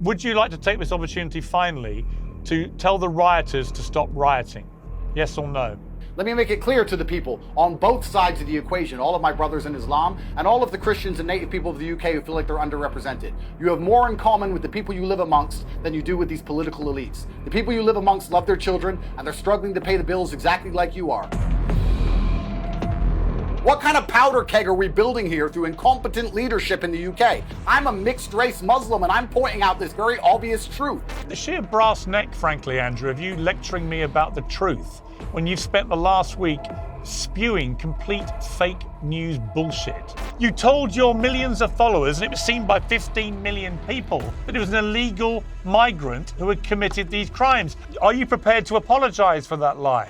Would you like to take this opportunity finally to tell the rioters to stop rioting? Yes or no? Let me make it clear to the people on both sides of the equation, all of my brothers in Islam and all of the Christians and native people of the UK who feel like they're underrepresented. You have more in common with the people you live amongst than you do with these political elites. The people you live amongst love their children and they're struggling to pay the bills exactly like you are. What kind of powder keg are we building here through incompetent leadership in the UK? I'm a mixed race Muslim and I'm pointing out this very obvious truth. The sheer brass neck, frankly, Andrew, of you lecturing me about the truth when you've spent the last week spewing complete fake news bullshit. You told your millions of followers, and it was seen by 15 million people, that it was an illegal migrant who had committed these crimes. Are you prepared to apologise for that lie?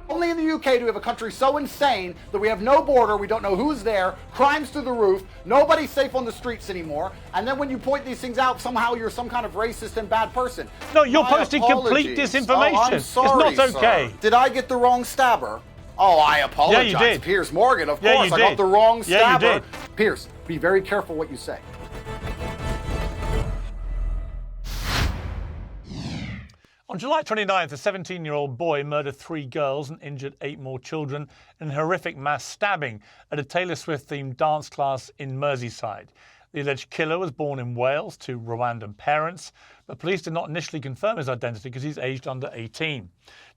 Only in the UK do we have a country so insane that we have no border, we don't know who's there, crimes through the roof, nobody's safe on the streets anymore, and then when you point these things out, somehow you're some kind of racist and bad person. No, you're My posting complete apologies. disinformation. Oh, I'm sorry, it's not okay. Sir. Did I get the wrong stabber? Oh, I apologize. Yeah, you did. Piers Morgan, of Yeah, course, you I got did. the wrong stabber. Yeah, you did. Piers, be very careful what you say. On July 29th, a 17-year-old boy murdered 3 girls and injured 8 more children in a horrific mass stabbing at a Taylor Swift-themed dance class in Merseyside. The alleged killer was born in Wales to Rwandan parents, but police did not initially confirm his identity because he's aged under 18.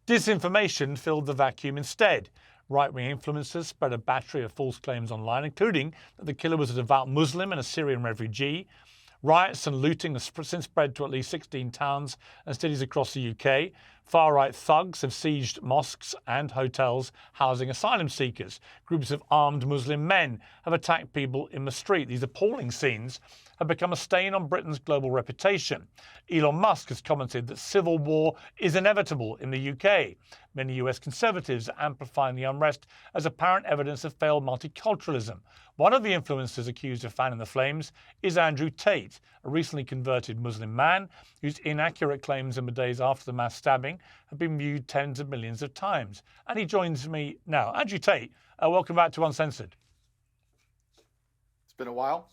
Disinformation filled the vacuum instead. Right-wing influencers spread a battery of false claims online, including that the killer was a devout Muslim and a Syrian refugee. Riots and looting have since spread to at least 16 towns and cities across the UK. Far-right thugs have sieged mosques and hotels housing asylum seekers. Groups of armed Muslim men have attacked people in the street. These appalling scenes have become a stain on Britain's global reputation. Elon Musk has commented that civil war is inevitable in the UK. Many US conservatives are amplifying the unrest as apparent evidence of failed multiculturalism. One of the influencers accused of fanning the flames is Andrew Tate, a recently converted Muslim man whose inaccurate claims in the days after the mass stabbing have been viewed tens of millions of times. And he joins me now. Andrew Tate, welcome back to Uncensored. It's been a while.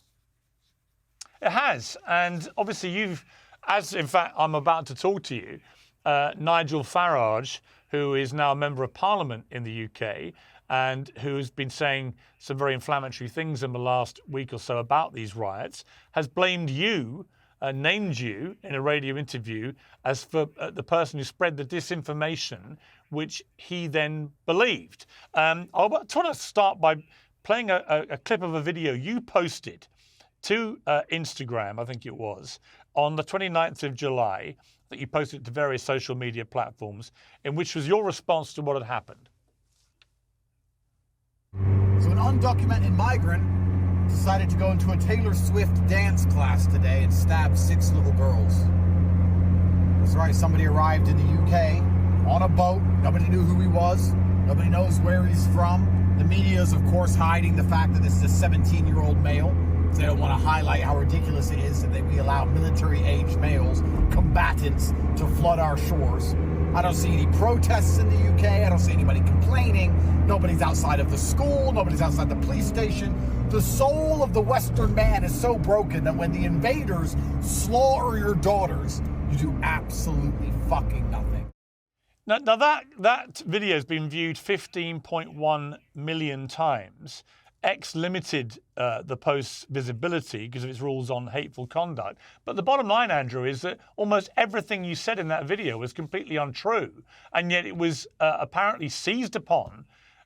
It has, and obviously you've, as in fact I'm about to talk to you, Nigel Farage, who is now a Member of Parliament in the UK and who has been saying some very inflammatory things in the last week or so about these riots, has blamed you, named you in a radio interview as for the person who spread the disinformation which he then believed. I want to start by playing a clip of a video you posted to Instagram, I think it was, on the 29th of July, that you posted to various social media platforms, in which was your response to what had happened. So an undocumented migrant decided to go into a Taylor Swift dance class today and stab 6 little girls. That's right, somebody arrived in the UK on a boat. Nobody knew who he was. Nobody knows where he's from. The media is, of course, hiding the fact that this is a 17-year-old male. They don't want to highlight how ridiculous it is that we allow military-aged males, combatants, to flood our shores. I don't see any protests in the UK. I don't see anybody complaining. Nobody's outside of the school. Nobody's outside the police station. The soul of the Western man is so broken that when the invaders slaughter your daughters, you do absolutely fucking nothing. Now that video has been viewed 15.1 million times. X limited the post's visibility because of its rules on hateful conduct. But the bottom line, Andrew, is that almost everything you said in that video was completely untrue. And yet it was apparently seized upon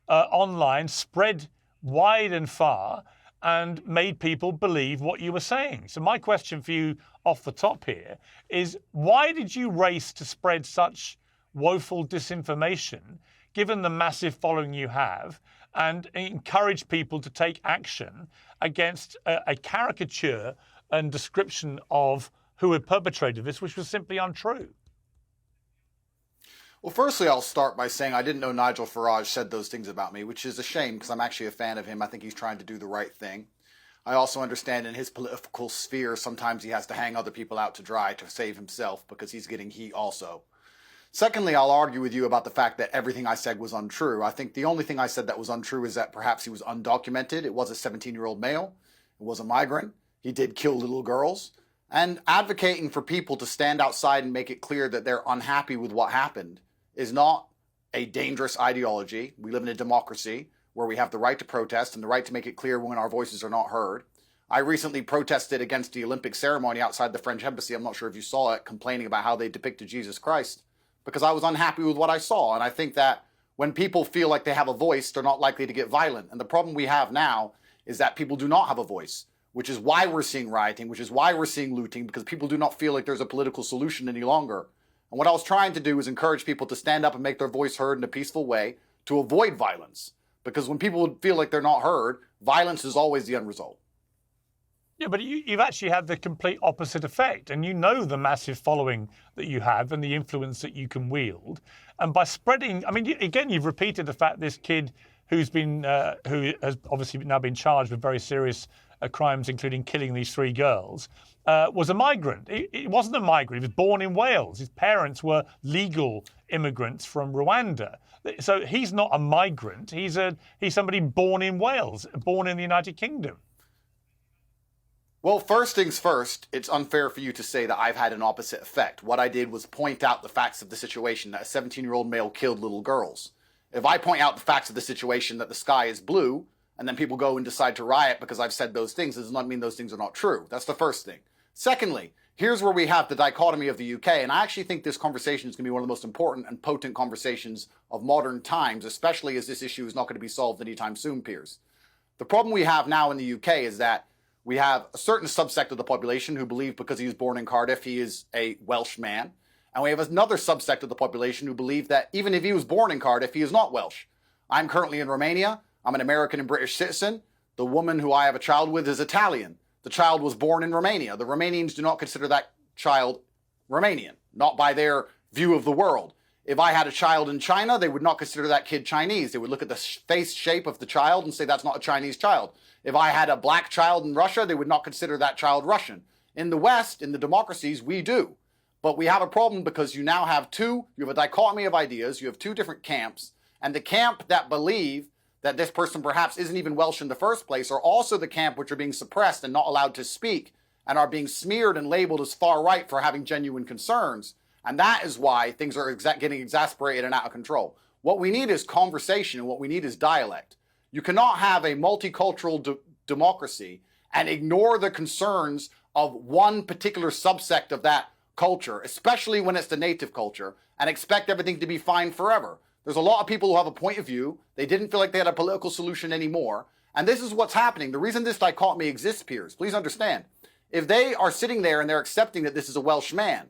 online, spread wide and far, and made people believe what you were saying. So my question for you off the top here is, why did you race to spread such woeful disinformation, given the massive following you have, and encourage people to take action against a caricature and description of who had perpetrated this, which was simply untrue? Well, firstly, I'll start by saying I didn't know Nigel Farage said those things about me, which is a shame because I'm actually a fan of him. I think he's trying to do the right thing. I also understand in his political sphere, sometimes he has to hang other people out to dry to save himself because he's getting heat also. Secondly, I'll argue with you about the fact that everything I said was untrue. I think the only thing I said that was untrue is that perhaps he was undocumented. It was a 17-year-old male. It was a migrant. He did kill little girls. And advocating for people to stand outside and make it clear that they're unhappy with what happened is not a dangerous ideology. We live in a democracy where we have the right to protest and the right to make it clear when our voices are not heard. I recently protested against the Olympic ceremony outside the French embassy. I'm not sure if you saw it, complaining about how they depicted Jesus Christ, because I was unhappy with what I saw. And I think that when people feel like they have a voice, they're not likely to get violent. And the problem we have now is that people do not have a voice, which is why we're seeing rioting, which is why we're seeing looting, because people do not feel like there's a political solution any longer. And what I was trying to do is encourage people to stand up and make their voice heard in a peaceful way to avoid violence. Because when people feel like they're not heard, violence is always the end result. Yeah, but you've actually had the complete opposite effect, and you know the massive following that you have and the influence that you can wield. And by spreading, I mean, again, you've repeated the fact this kid who has obviously now been charged with very serious crimes, including killing these 3 girls, was a migrant. He wasn't a migrant. He was born in Wales. His parents were legal immigrants from Rwanda. So he's not a migrant. He's somebody born in Wales, born in the United Kingdom. Well, first things first, it's unfair for you to say that I've had an opposite effect. What I did was point out the facts of the situation, that a 17-year-old male killed little girls. If I point out the facts of the situation, that the sky is blue, and then people go and decide to riot because I've said those things, it does not mean those things are not true. That's the first thing. Secondly, here's where we have the dichotomy of the UK, and I actually think this conversation is going to be one of the most important and potent conversations of modern times, especially as this issue is not going to be solved anytime soon, Piers. The problem we have now in the UK is that we have a certain subsect of the population who believe because he was born in Cardiff, he is a Welsh man. And we have another subsect of the population who believe that even if he was born in Cardiff, he is not Welsh. I'm currently in Romania. I'm an American and British citizen. The woman who I have a child with is Italian. The child was born in Romania. The Romanians do not consider that child Romanian, not by their view of the world. If I had a child in China, they would not consider that kid Chinese. They would look at the face shape of the child and say that's not a Chinese child. If I had a black child in Russia, they would not consider that child Russian. In the West, in the democracies, we do. But we have a problem because you now have you have a dichotomy of ideas, you have 2 different camps, and the camp that believe that this person perhaps isn't even Welsh in the first place are also the camp which are being suppressed and not allowed to speak and are being smeared and labeled as far right for having genuine concerns. And that is why things are getting exasperated and out of control. What we need is conversation, and what we need is dialect. You cannot have a multicultural democracy and ignore the concerns of one particular subsect of that culture, especially when it's the native culture, and expect everything to be fine forever. There's a lot of people who have a point of view. They didn't feel like they had a political solution anymore. And this is what's happening. The reason this dichotomy exists, Piers, please understand. If they are sitting there and they're accepting that this is a Welsh man,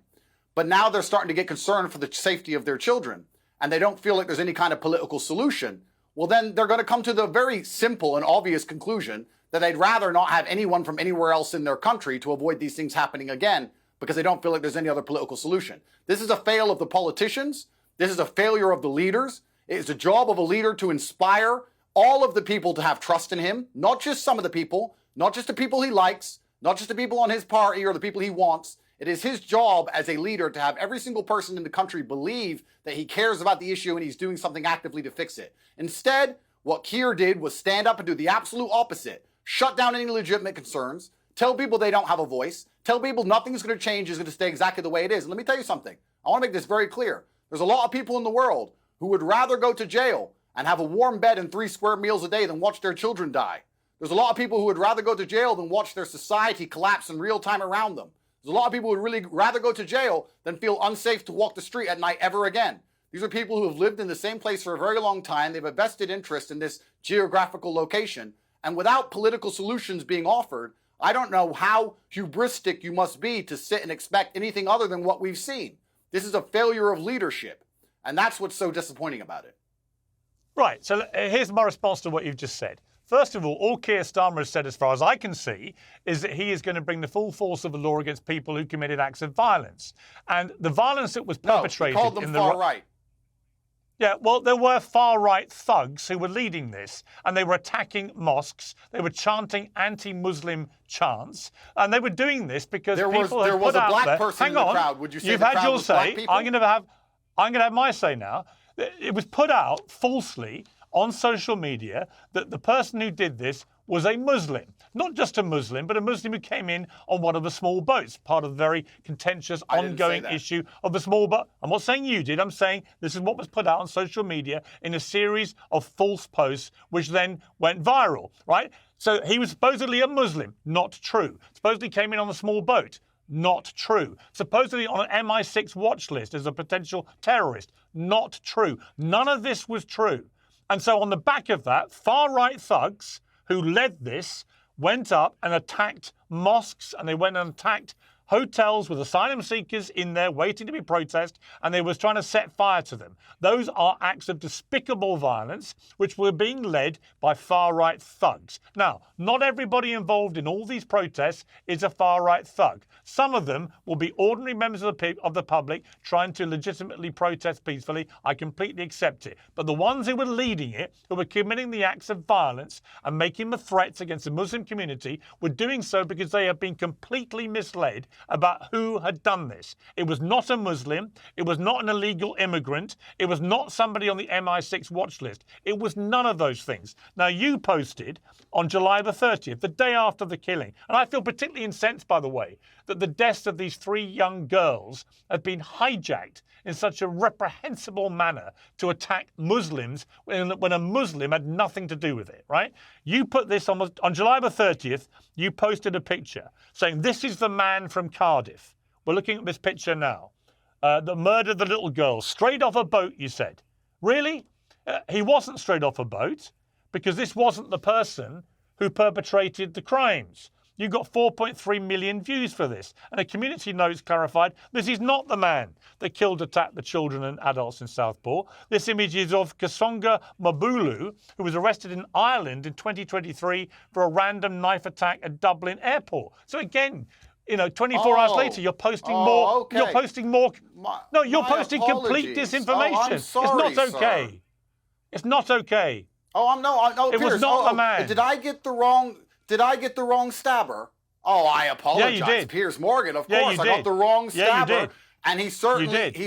but now they're starting to get concerned for the safety of their children, and they don't feel like there's any kind of political solution, well, then they're going to come to the very simple and obvious conclusion that they'd rather not have anyone from anywhere else in their country to avoid these things happening again because they don't feel like there's any other political solution. This is a fail of the politicians. This is a failure of the leaders. It is the job of a leader to inspire all of the people to have trust in him, not just some of the people, not just the people he likes, not just the people on his party or the people he wants. It is his job as a leader to have every single person in the country believe that he cares about the issue and he's doing something actively to fix it. Instead, what Keir did was stand up and do the absolute opposite. Shut down any legitimate concerns, tell people they don't have a voice, tell people nothing's going to change, is going to stay exactly the way it is. And let me tell you something. I want to make this very clear. There's a lot of people in the world who would rather go to jail and have a warm bed and 3 square meals a day than watch their children die. There's a lot of people who would rather go to jail than watch their society collapse in real time around them. There's a lot of people who would really rather go to jail than feel unsafe to walk the street at night ever again. These are people who have lived in the same place for a very long time. They have a vested interest in this geographical location. And without political solutions being offered, I don't know how hubristic you must be to sit and expect anything other than what we've seen. This is a failure of leadership. And that's what's so disappointing about it. Right. So here's my response to what you've just said. First of all Keir Starmer has said, as far as I can see, is that he is going to bring the full force of the law against people who committed acts of violence. And the violence that was perpetrated... No, he called them far right. Yeah, well, there were far-right thugs who were leading this, and they were attacking mosques. They were chanting anti-Muslim chants, and they were doing this because there was a black person in the crowd. Would you say you've had your say? I'm going to have my say now. It was put out falsely on social media that the person who did this was a Muslim. Not just a Muslim, but a Muslim who came in on one of the small boats, part of the very contentious, ongoing issue of the small boat. I'm not saying you did. I'm saying this is what was put out on social media in a series of false posts, which then went viral, right? So he was supposedly a Muslim. Not true. Supposedly came in on a small boat. Not true. Supposedly on an MI6 watch list as a potential terrorist. Not true. None of this was true. And so on the back of that, far-right thugs who led this went up and attacked mosques, and they went and attacked hotels with asylum seekers in there waiting to be processed, and they was trying to set fire to them. Those are acts of despicable violence which were being led by far-right thugs. Now, not everybody involved in all these protests is a far-right thug. Some of them will be ordinary members of the public trying to legitimately protest peacefully. I completely accept it. But the ones who were leading it, who were committing the acts of violence and making the threats against the Muslim community, were doing so because they have been completely misled about who had done this. It was not a Muslim. It was not an illegal immigrant. It was not somebody on the MI6 watch list. It was none of those things. Now, you posted on July the 30th, the day after the killing, and I feel particularly incensed, by the way, that the deaths of these 3 young girls have been hijacked in such a reprehensible manner to attack Muslims when a Muslim had nothing to do with it, right? You put this on July the 30th, you posted a picture saying, this is the man from Cardiff. We're looking at this picture now. That murdered the little girl straight off a boat, you said. Really? He wasn't straight off a boat, because this wasn't the person who perpetrated the crimes. You got 4.3 million views for this. And a community notes clarified, this is not the man that attacked the children and adults in Southport. This image is of Kasonga Mabulu, who was arrested in Ireland in 2023 for a random knife attack at Dublin Airport. So again, 24 hours later, you're posting more. Okay. You're posting more. You're posting apologies. complete disinformation. I'm sorry, it's not okay. sir. It's not okay. No, It was Piers, not the man. Did I get the wrong stabber? Oh, I apologize. Yeah, you did. Piers Morgan, of Yeah, course. you I got did. the wrong stabber. Yeah, you did. And he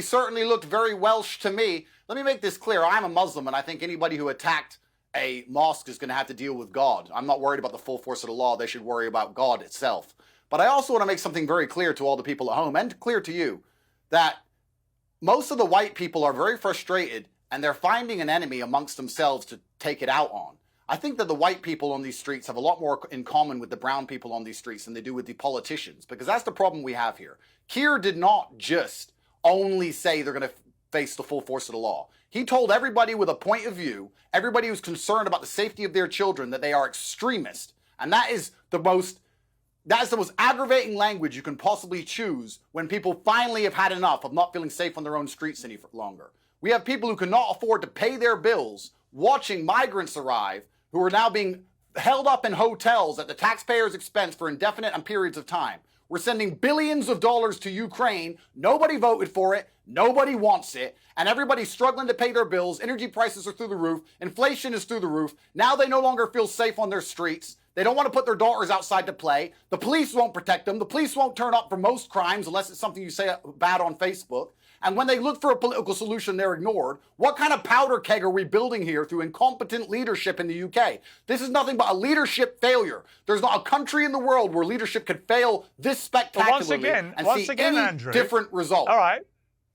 certainly looked very Welsh to me. Let me make this clear. I'm a Muslim, and I think anybody who attacked a mosque is going to have to deal with God. I'm not worried about the full force of the law. They should worry about God itself. But I also want to make something very clear to all the people at home, and clear to you, that most of the white people are very frustrated, and they're finding an enemy amongst themselves to take it out on. I think that the white people on these streets have a lot more in common with the brown people on these streets than they do with the politicians, because that's the problem we have here. Keir did not just only say they're going to face the full force of the law. He told everybody with a point of view, everybody who's concerned about the safety of their children, that they are extremists. And that is the most aggravating language you can possibly choose when people finally have had enough of not feeling safe on their own streets any longer. We have people who cannot afford to pay their bills watching migrants arrive, who are now being held up in hotels at the taxpayers' expense for indefinite periods of time. We're sending billions of dollars to Ukraine. Nobody voted for it. Nobody wants it. And everybody's struggling to pay their bills. Energy prices are through the roof. Inflation is through the roof. Now they no longer feel safe on their streets. They don't want to put their daughters outside to play. The police won't protect them. The police won't turn up for most crimes unless it's something you say bad on Facebook. And when they look for a political solution, they're ignored. What kind of powder keg are we building here through incompetent leadership in the UK? This is nothing but a leadership failure. There's not a country in the world where leadership could fail this spectacularly and see any Andrew, different result. All right.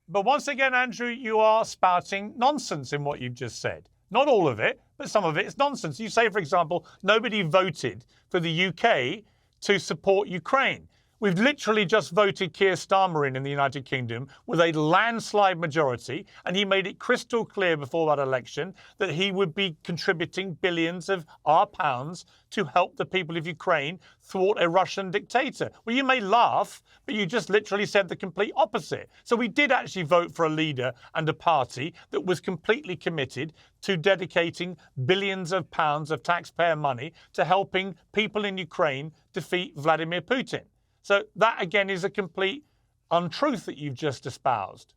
But once again, Andrew, you are spouting nonsense in what you've just said. Not all of it, but some of it is nonsense. You say, for example, nobody voted for the UK to support Ukraine. We've literally just voted Keir Starmer in the United Kingdom with a landslide majority, and he made it crystal clear before that election that he would be contributing billions of our pounds to help the people of Ukraine thwart a Russian dictator. Well, you may laugh, but you just literally said the complete opposite. So we did actually vote for a leader and a party that was completely committed to dedicating billions of pounds of taxpayer money to helping people in Ukraine defeat Vladimir Putin. So that, again, is a complete untruth that you've just espoused.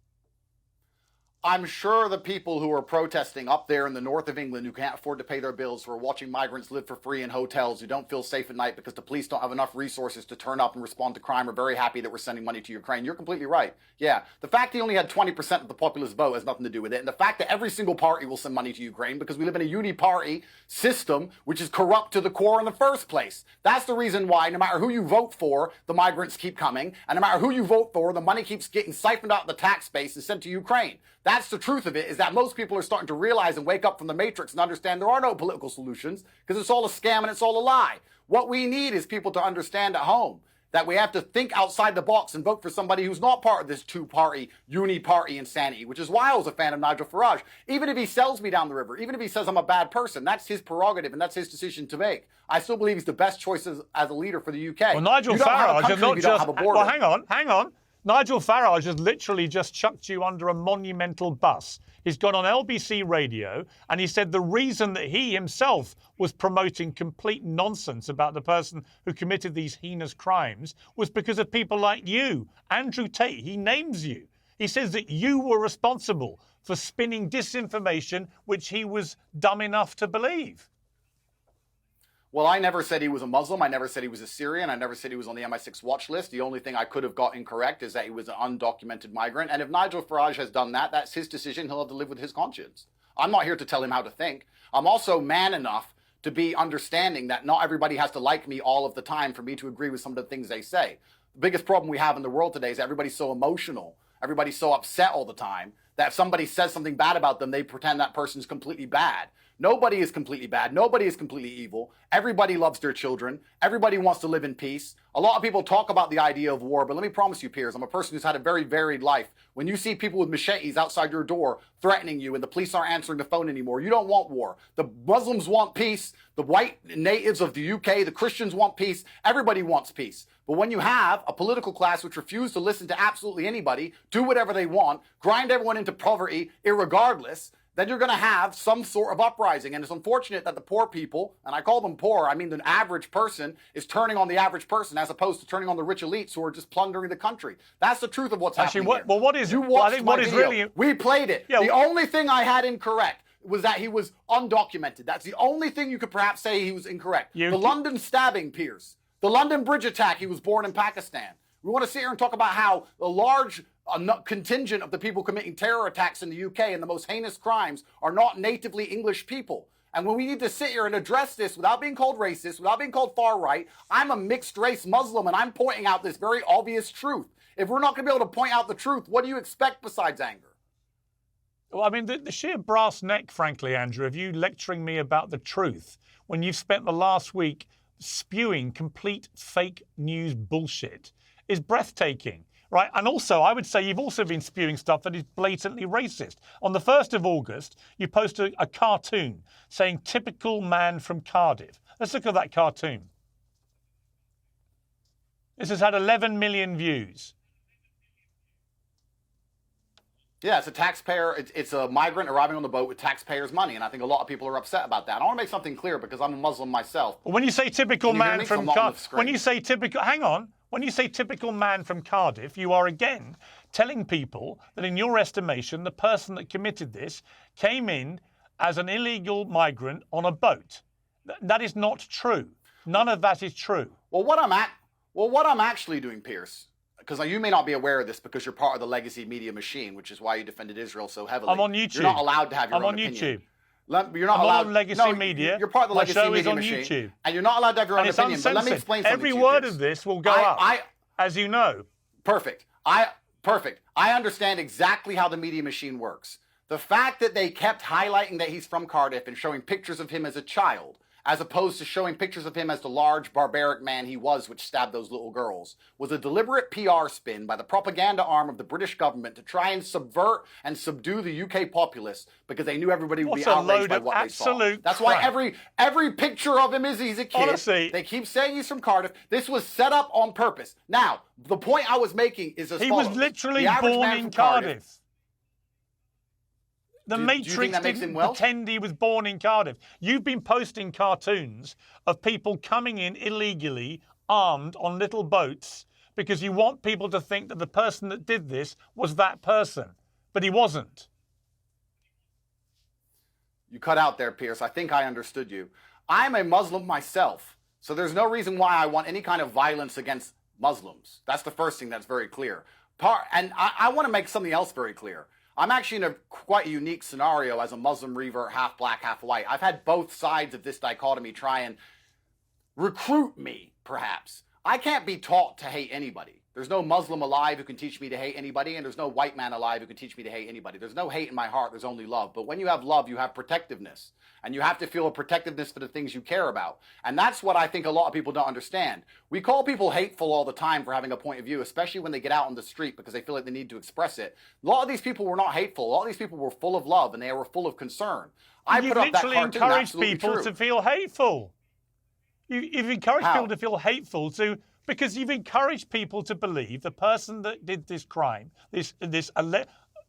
I'm sure the people who are protesting up there in the north of England who can't afford to pay their bills, who are watching migrants live for free in hotels, who don't feel safe at night because the police don't have enough resources to turn up and respond to crime, are very happy that we're sending money to Ukraine. You're completely right. Yeah, the fact he only had 20% of the populist vote has nothing to do with it. And the fact that every single party will send money to Ukraine because we live in a uni-party system which is corrupt to the core in the first place. That's the reason why no matter who you vote for, the migrants keep coming. And no matter who you vote for, the money keeps getting siphoned out of the tax base and sent to Ukraine. That's the truth of it, is that most people are starting to realize and wake up from the matrix and understand there are no political solutions because it's all a scam and it's all a lie. What we need is people to understand at home that we have to think outside the box and vote for somebody who's not part of this two-party, uni-party insanity, which is why I was a fan of Nigel Farage. Even if he sells me down the river, even if he says I'm a bad person, that's his prerogative and that's his decision to make. I still believe he's the best choice as a leader for the UK. Well, Nigel Farage is not just... Well, hang on. Nigel Farage has literally just chucked you under a monumental bus. He's gone on LBC radio and he said the reason that he himself was promoting complete nonsense about the person who committed these heinous crimes was because of people like you, Andrew Tate. He names you. He says that you were responsible for spinning disinformation, which he was dumb enough to believe. Well, I never said he was a Muslim. I never said he was a Syrian. I never said he was on the MI6 watch list. The only thing I could have got incorrect is that he was an undocumented migrant. And if Nigel Farage has done that, that's his decision. He'll have to live with his conscience. I'm not here to tell him how to think. I'm also man enough to be understanding that not everybody has to like me all of the time for me to agree with some of the things they say. The biggest problem we have in the world today is everybody's so emotional. Everybody's so upset all the time that if somebody says something bad about them, they pretend that person's completely bad. Nobody is completely bad. Nobody is completely evil. Everybody loves their children. Everybody wants to live in peace. A lot of people talk about the idea of war, but let me promise you, Piers, I'm a person who's had a very varied life. When you see people with machetes outside your door threatening you and the police aren't answering the phone anymore, you don't want war. The Muslims want peace. The white natives of the UK, the Christians want peace. Everybody wants peace. But when you have a political class which refuse to listen to absolutely anybody, do whatever they want, grind everyone into poverty irregardless, then you're going to have some sort of uprising. And it's unfortunate that the poor people, and I call them poor, I mean the average person, is turning on the average person as opposed to turning on the rich elites who are just plundering the country. That's the truth of what's happening here. Well, what is... You watched I think my what is video. really... We played it. Yeah, the only thing I had incorrect was that he was undocumented. That's the only thing you could perhaps say he was incorrect. The London stabbing, Piers. The London bridge attack, he was born in Pakistan. We want to sit here and talk about how a large contingent of the people committing terror attacks in the UK and the most heinous crimes are not natively English people. And when we need to sit here and address this without being called racist, without being called far right, I'm a mixed race Muslim and I'm pointing out this very obvious truth. If we're not going to be able to point out the truth, what do you expect besides anger? Well, I mean, the sheer brass neck, frankly, Andrew, of you lecturing me about the truth when you've spent the last week spewing complete fake news bullshit is breathtaking, right? And also, I would say you've also been spewing stuff that is blatantly racist. On the 1st of August, you posted a cartoon saying, typical man from Cardiff. Let's look at that cartoon. This has had 11 million views. Yeah, it's a taxpayer, it's a migrant arriving on the boat with taxpayers' money, and I think a lot of people are upset about that. I want to make something clear because I'm a Muslim myself. When you say typical man from Cardiff, when you say typical man from Cardiff, you are again telling people that in your estimation, the person that committed this came in as an illegal migrant on a boat. That is not true. None of that is true. Well, what I'm actually doing, Piers, because you may not be aware of this because you're part of the legacy media machine, which is why you defended Israel so heavily. I'm on YouTube. You're not allowed to have your own opinion. YouTube. You're not allowed. On legacy media. You're part of the My legacy show media is on machine, YouTube. and you're not allowed to have your own opinion. But let me explain something. Every to you, word Piers. of this will go up, as you know. Perfect. I understand exactly how the media machine works. The fact that they kept highlighting that he's from Cardiff and showing pictures of him as a child, as opposed to showing pictures of him as the large, barbaric man he was, which stabbed those little girls, was a deliberate PR spin by the propaganda arm of the British government to try and subvert and subdue the UK populace because they knew everybody would be outraged by what they saw. That's why every picture of him is he's a kid. Honestly, they keep saying he's from Cardiff. This was set up on purpose. Now, the point I was making is as follows. He was literally The average born man in from Cardiff. The Do you think Matrix that makes didn't him Welsh? pretend he was born in Cardiff. You've been posting cartoons of people coming in illegally, armed on little boats, because you want people to think that the person that did this was that person. But he wasn't. You cut out there, Pierce. I think I understood you. I'm a Muslim myself, so there's no reason why I want any kind of violence against Muslims. That's the first thing that's very clear. And I want to make something else very clear. I'm actually in a quite unique scenario as a Muslim revert, half black, half white. I've had both sides of this dichotomy try and recruit me, perhaps. I can't be taught to hate anybody. There's no Muslim alive who can teach me to hate anybody, and there's no white man alive who can teach me to hate anybody. There's no hate in my heart, there's only love. But when you have love, you have protectiveness. And you have to feel a protectiveness for the things you care about. And that's what I think a lot of people don't understand. We call people hateful all the time for having a point of view, especially when they get out on the street because they feel like they need to express it. A lot of these people were not hateful. A lot of these people were full of love, and they were full of concern. You've literally encouraged people to feel hateful. You've encouraged people to feel hateful because you've encouraged people to believe the person that did this crime, this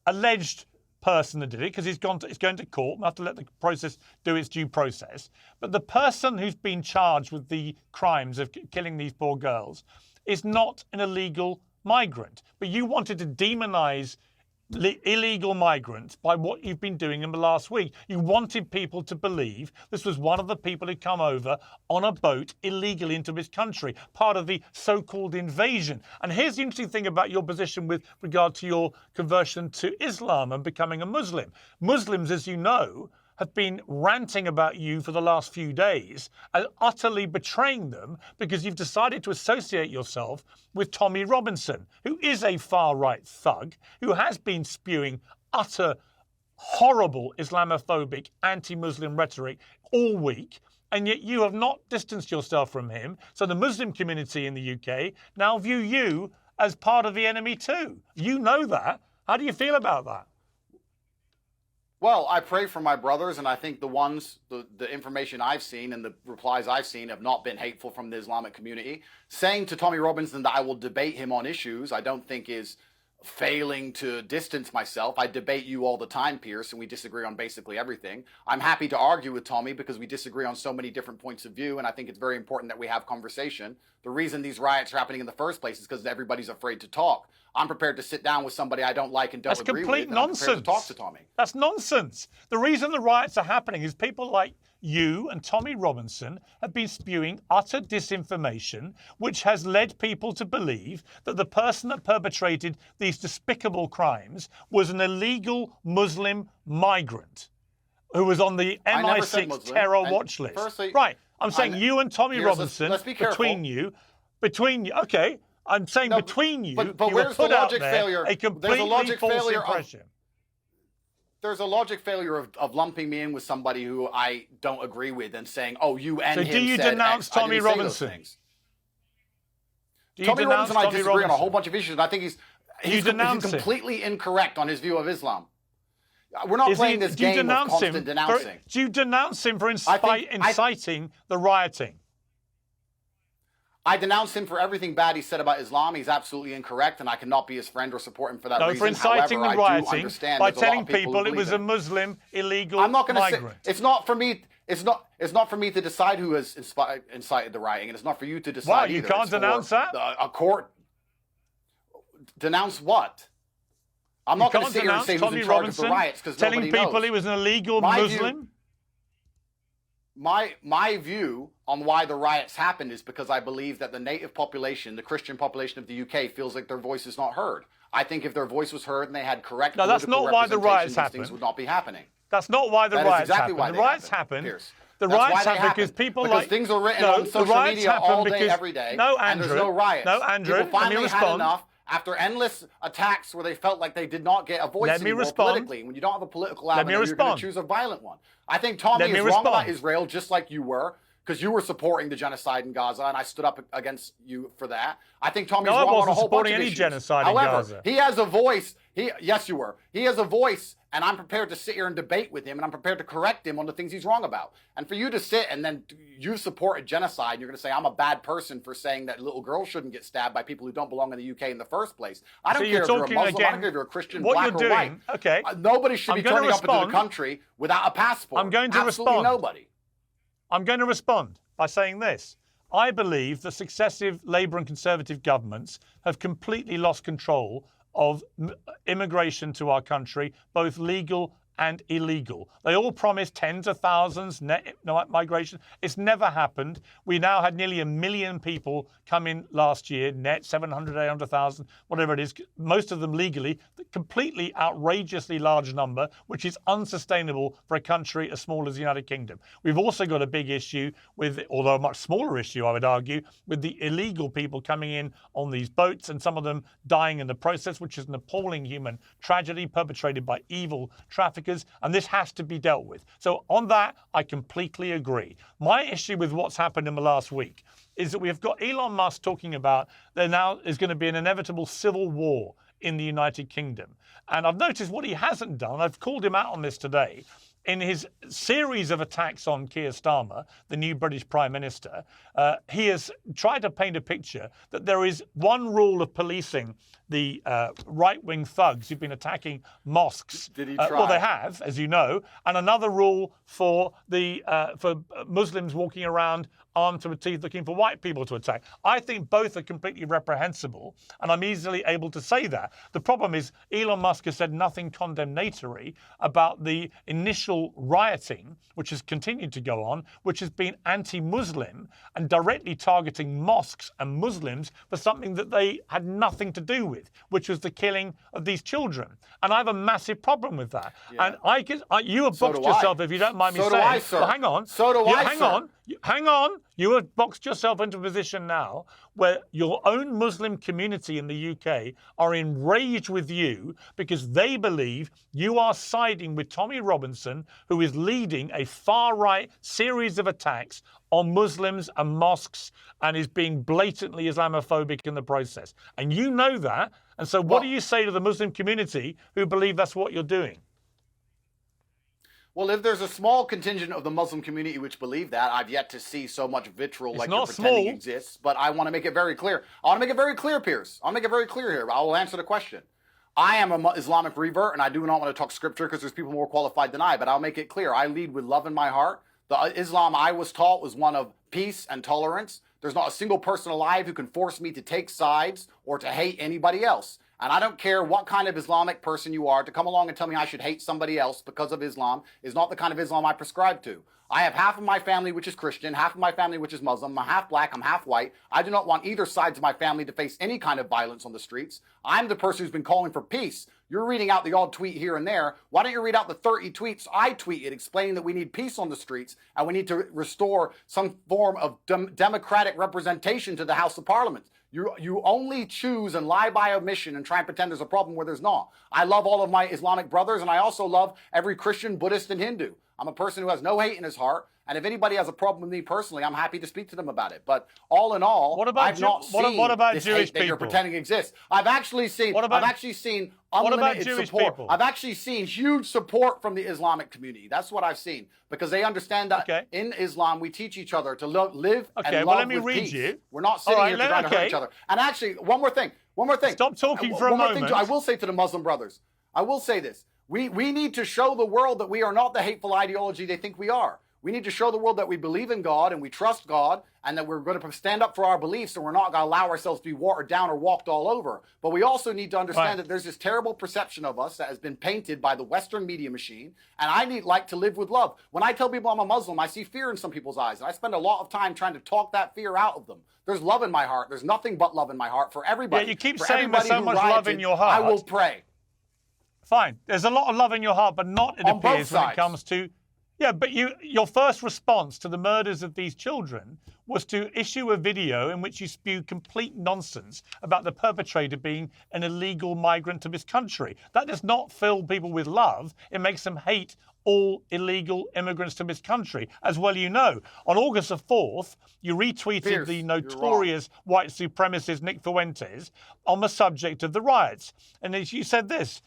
alleged person that did it, because it's going to court. We have to let the process do its due process. But the person who's been charged with the crimes of killing these poor girls is not an illegal migrant. But you wanted to demonize illegal migrants by what you've been doing in the last week. You wanted people to believe this was one of the people who come over on a boat illegally into this country, part of the so-called invasion. And here's the interesting thing about your position with regard to your conversion to Islam and becoming a Muslim. Muslims, as you know, have been ranting about you for the last few days and utterly betraying them because you've decided to associate yourself with Tommy Robinson, who is a far-right thug, who has been spewing utter, horrible Islamophobic, anti-Muslim rhetoric all week, and yet you have not distanced yourself from him. So the Muslim community in the UK now view you as part of the enemy too. You know that. How do you feel about that? Well, I pray for my brothers, and I think the information I've seen and the replies I've seen have not been hateful from the Islamic community. Saying to Tommy Robinson that I will debate him on issues, I don't think is failing to distance myself. I debate you all the time, Pierce, and we disagree on basically everything. I'm happy to argue with Tommy because we disagree on so many different points of view, and I think it's very important that we have conversation. The reason these riots are happening in the first place is because everybody's afraid to talk. I'm prepared to sit down with somebody I don't like and don't agree with. That's complete nonsense. I'm prepared to talk to Tommy. That's nonsense. The reason the riots are happening is people like you and Tommy Robinson have been spewing utter disinformation, which has led people to believe that the person that perpetrated these despicable crimes was an illegal Muslim migrant who was on the MI6 terror watch list. Firstly, right. I'm saying you and Tommy Robinson, let's be careful. between you, okay. I'm saying between you, but you where's put the logic out there failure? a completely false impression. There's a logic failure of lumping me in with somebody who I don't agree with and saying, "Oh, you and him." So do you denounce Tommy Robinson? Tommy Robinson and I disagree on a whole bunch of issues, and I think he's completely incorrect on his view of Islam. We're not playing this game of constant denouncing. Do you denounce him for inciting the rioting? I denounce him for everything bad he said about Islam. He's absolutely incorrect, and I cannot be his friend or support him for that reason. For inciting the rioting by telling people it was a it. Muslim illegal I'm not going to migrant. say it's not for me. It's not for me to decide who has incited the rioting, and it's not for you to decide. Wow, you can't denounce that. A court denounce what? I'm not going to sit here and say who's in charge of the riots because nobody knows. Telling people he was an illegal Muslim. My view on why the riots happened is because I believe that the native population, the Christian population of the UK, feels like their voice is not heard. I think if their voice was heard and they had correct political representation, these things would not be happening. That's not why the riots happened. The riots happened. The riots happened because people because things are written on social media all day, every day. No, Andrew. And there's no riots. No, Andrew. People finally had enough after endless attacks where they felt like they did not get a voice anymore politically. When you don't have a political avenue, you're going to choose a violent one. I think Tommy is wrong about Israel, just like you were, because you were supporting the genocide in Gaza, and I stood up against you for that. I think Tommy's wrong on a whole bunch of issues. Genocide in Gaza. He has a voice. Yes, you were. He has a voice, and I'm prepared to sit here and debate with him, and I'm prepared to correct him on the things he's wrong about. And for you to sit and then you support a genocide, and you're going to say I'm a bad person for saying that little girls shouldn't get stabbed by people who don't belong in the UK in the first place. I don't care if you're a Muslim. I don't care if you're a Christian, black or white. Okay. Nobody should be turning up into the country without a passport. I'm going to Absolutely nobody. I'm going to respond by saying this. I believe that successive Labour and Conservative governments have completely lost control of immigration to our country, both legal and illegal. They all promised tens of thousands net migration. It's never happened. We now had nearly 1 million people come in last year, net 700, 800,000, whatever it is, most of them legally, completely outrageously large number, which is unsustainable for a country as small as the United Kingdom. We've also got a big issue with, although a much smaller issue, I would argue, with the illegal people coming in on these boats and some of them dying in the process, which is an appalling human tragedy perpetrated by evil traffickers, and this has to be dealt with. So on that, I completely agree. My issue with what's happened in the last week is that we've got Elon Musk talking about there now is going to be an inevitable civil war in the United Kingdom. And I've noticed what he hasn't done, I've called him out on this today, in his series of attacks on Keir Starmer, the new British Prime Minister, he has tried to paint a picture that there is one rule of policing the right-wing thugs who've been attacking mosques. Did he try? Well, they have, as you know, and another rule for Muslims walking around armed to the teeth looking for white people to attack. I think both are completely reprehensible, and I'm easily able to say that. The problem is Elon Musk has said nothing condemnatory about the initial rioting, which has continued to go on, which has been anti-Muslim and directly targeting mosques and Muslims for something that they had nothing to do with, which was the killing of these children. And I have a massive problem with that. Yeah. And you have boxed yourself, if you don't mind me saying. So do I, sir. Well, hang on. So do I, sir. Hang on. You have boxed yourself into a position now where your own Muslim community in the UK are enraged with you because they believe you are siding with Tommy Robinson, who is leading a far-right series of attacks on Muslims and mosques and is being blatantly Islamophobic in the process. And you know that. And so what do you say to the Muslim community who believe that's what you're doing? Well, if there's a small contingent of the Muslim community which believe that, I've yet to see so much vitriol like you're pretending exists. But I want to make it very clear. I want to make it very clear, Piers. I'll make it very clear here. I will answer the question. I am an Islamic revert, and I do not want to talk scripture because there's people more qualified than I, but I'll make it clear. I lead with love in my heart. The Islam I was taught was one of peace and tolerance. There's not a single person alive who can force me to take sides or to hate anybody else. And I don't care what kind of Islamic person you are, to come along and tell me I should hate somebody else because of Islam is not the kind of Islam I prescribe to. I have half of my family which is Christian, half of my family which is Muslim. I'm half black, I'm half white. I do not want either sides of my family to face any kind of violence on the streets. I'm the person who's been calling for peace. You're reading out the odd tweet here and there. Why don't you read out the 30 tweets I tweeted explaining that we need peace on the streets and we need to restore some form of democratic representation to the House of Parliament. You only choose and lie by omission and try and pretend there's a problem where there's not. I love all of my Islamic brothers, and I also love every Christian, Buddhist, and Hindu. I'm a person who has no hate in his heart, and if anybody has a problem with me personally, I'm happy to speak to them about it. But all in all, I've not seen this Jewish hate that you're pretending exists. I've actually seen unlimited support. People? I've actually seen huge support from the Islamic community. That's what I've seen, because they understand that in Islam we teach each other to live and love with peace. We're not sitting here to try to hurt each other. And actually, one more thing. Stop talking for a moment. I will say to the Muslim brothers, I will say this. We need to show the world that we are not the hateful ideology they think we are. We need to show the world that we believe in God and we trust God and that we're going to stand up for our beliefs and we're not going to allow ourselves to be watered down or walked all over. But we also need to understand that there's this terrible perception of us that has been painted by the Western media machine. And I like to live with love. When I tell people I'm a Muslim, I see fear in some people's eyes. And I spend a lot of time trying to talk that fear out of them. There's love in my heart. There's nothing but love in my heart for everybody. Yeah, you keep saying there's so much love in your heart. I will pray. Fine. There's a lot of love in your heart, but not, it appears, when it comes to... Yeah, but your first response to the murders of these children was to issue a video in which you spew complete nonsense about the perpetrator being an illegal migrant to this country. That does not fill people with love. It makes them hate all illegal immigrants to this country, as well you know. On August the 4th, you retweeted the notorious white supremacist Nick Fuentes on the subject of the riots. And you said this,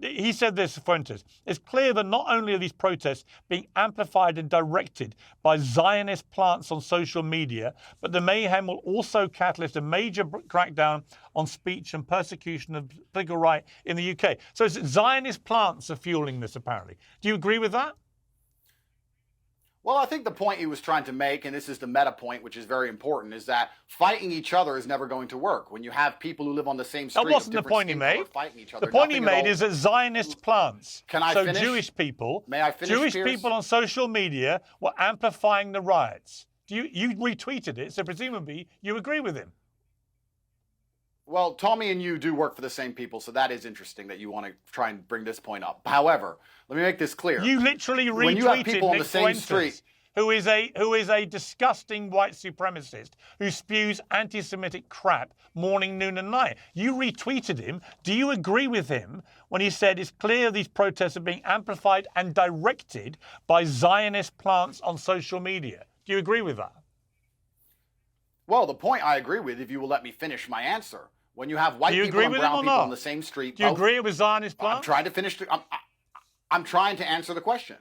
he said this, Fuentes, it's clear that not only are these protests being amplified and directed by Zionist plants on social media, but the mayhem will also catalyst a major crackdown on speech and persecution of political right in the UK. So it's Zionist plants are fueling this, apparently. Do you agree with that? Well, I think the point he was trying to make, and this is the meta point, which is very important, is that fighting each other is never going to work. When you have people who live on the same street, That wasn't the point he made. Fighting each other, the point he made is that Zionist plants, Can I so finish? Jewish people, May I finish, Jewish Piers? people on social media were amplifying the riots. You retweeted it, so presumably you agree with him. Well, Tommy and you do work for the same people, so that is interesting that you want to try and bring this point up. However, let me make this clear. You literally When you have retweeted people on Nick the same Fuentes, street- who is a disgusting white supremacist who spews anti-Semitic crap morning, noon, and night. You retweeted him. Do you agree with him when he said it's clear these protests are being amplified and directed by Zionist plants on social media? Do you agree with that? Well, the point I agree with, if you will let me finish my answer. When you have white people and brown people on the same street, Do you agree with Zionist plants? I'm trying to finish. I'm trying to answer the question.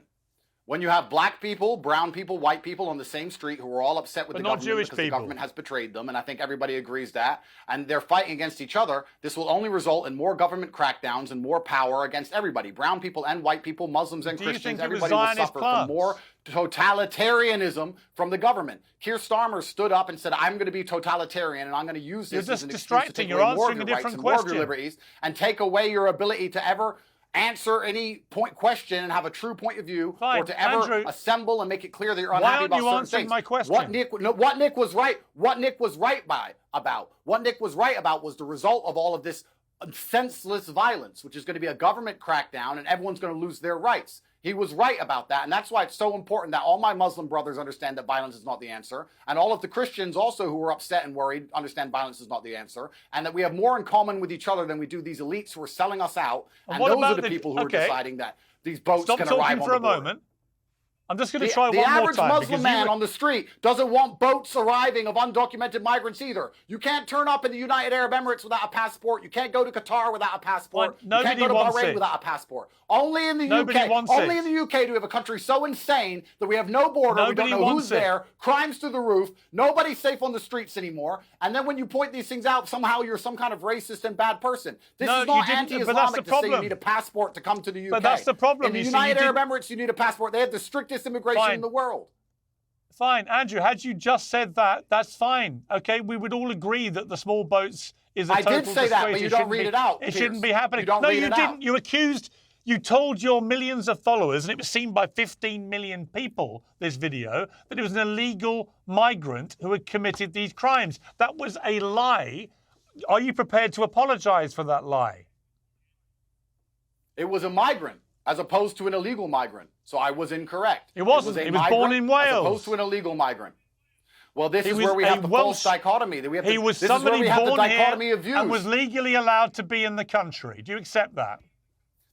When you have black people, brown people, white people on the same street who are all upset with But the not government Jewish because the people. government has betrayed them, and I think everybody agrees that, and they're fighting against each other, this will only result in more government crackdowns and more power against everybody. Brown people and white people, Muslims and Do you Christians, think it was everybody will Zionist suffer plans? from more totalitarianism from the government. Keir Starmer stood up and said, I'm going to be totalitarian and I'm going to use You're this just as an excuse to distracting. take You're away more of answering your a rights different and more of your question. liberties and take away your ability to ever answer any question and have a true point of view, Fine. or to ever Andrew, assemble and make it clear that you're why unhappy aren't about you certain answering things. my question? What Nick was right about was the result of all of this senseless violence, which is going to be a government crackdown and everyone's going to lose their rights. He was right about that, and that's why it's so important that all my Muslim brothers understand that violence is not the answer, and all of the Christians also who are upset and worried understand violence is not the answer, and that we have more in common with each other than we do these elites who are selling us out, and what those about are the people who okay. are deciding that these boats Stop can talking arrive on for the a border. moment. I'm just going to try The one more average time. Muslim because man you- on the street doesn't want boats arriving of undocumented migrants either. You can't turn up in the United Arab Emirates without a passport. You can't go to Qatar without a passport. Fine. You can't go to Nobody wants Bahrain it. without a passport. Only in the Nobody UK. wants Only it. in the UK do we have a country so insane that we have no border. Nobody we don't know wants who's it. there. Crimes through the roof. Nobody's safe on the streets anymore. And then when you point these things out, somehow you're some kind of racist and bad person. This No, is you not didn't- but that's the anti-Islamic to say you problem. need a passport to come to the UK. But that's the problem. In the You see, you United Arab didn't- Emirates, you need a passport. They have the strictest immigration Fine. in the world. Fine, Andrew, had you just said that, that's fine. Okay, we would all agree that the small boats is a I total did say that, disgrace. but you It don't shouldn't read be- it out, It Piers. shouldn't be happening. You don't no, read you it didn't. out. You told your millions of followers, and it was seen by 15 million people, this video, that it was an illegal migrant who had committed these crimes. That was a lie. Are you prepared to apologize for that lie? It was a migrant as opposed to an illegal migrant. So I was incorrect. It wasn't. a He was born migrant in Wales. As opposed to an illegal migrant. Well, this He is was where we a have the Welsh- false dichotomy. That we have He was this is where somebody we have the born dichotomy here of views. and was legally allowed to be in the country. Do you accept that?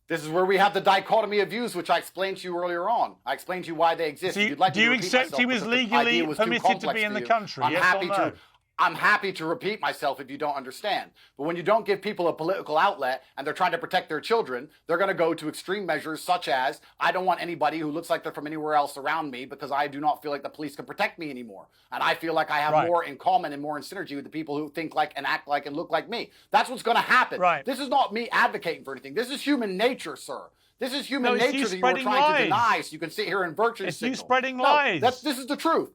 This is where we have the dichotomy of views, which I explained to you earlier on. I explained to you why they exist. So If you'd like do me you to repeat accept myself he was because the legally idea was too permitted to complex be in the you, country? I'm Yes or happy no? to. I'm happy to repeat myself if you don't understand. But when you don't give people a political outlet and they're trying to protect their children, they're going to go to extreme measures such as, I don't want anybody who looks like they're from anywhere else around me because I do not feel like the police can protect me anymore. And I feel like I have Right. more in common and more in synergy with the people who think like and act like and look like me. That's what's going to happen. Right. This is not me advocating for anything. This is human nature, sir. This is human No, it's you nature that you were spreading trying lies. to deny so you can sit here and virtue It's you signal. spreading lies. This is the truth.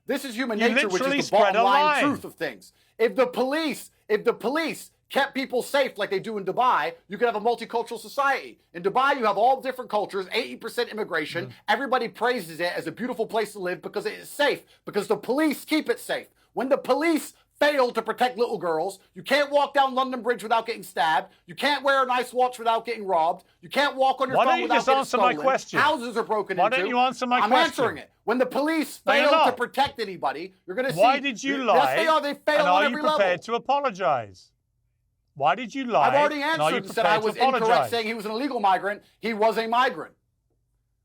This is human You nature, which literally is the spread bottom a line lie. truth of things. If the police kept people safe like they do in Dubai, you could have a multicultural society. In Dubai, you have all different cultures, 80% immigration. Everybody praises it as a beautiful place to live because it is safe, because the police keep it safe. When the police fail to protect little girls, you can't walk down London Bridge without getting stabbed. You can't wear a nice watch without getting robbed. You can't walk on your Why phone don't you without just getting answer my stolen. question? Houses are broken Why into. don't you answer my I'm question? answering it. When the police No, you're fail to not. protect anybody, you're going to see. Why did you lie? Yes, they are. They fail and on are you every prepared level. to apologize? Why did you lie? I've already and are you answered and said I prepared to was incorrect apologize? saying he was an illegal migrant. He was a migrant.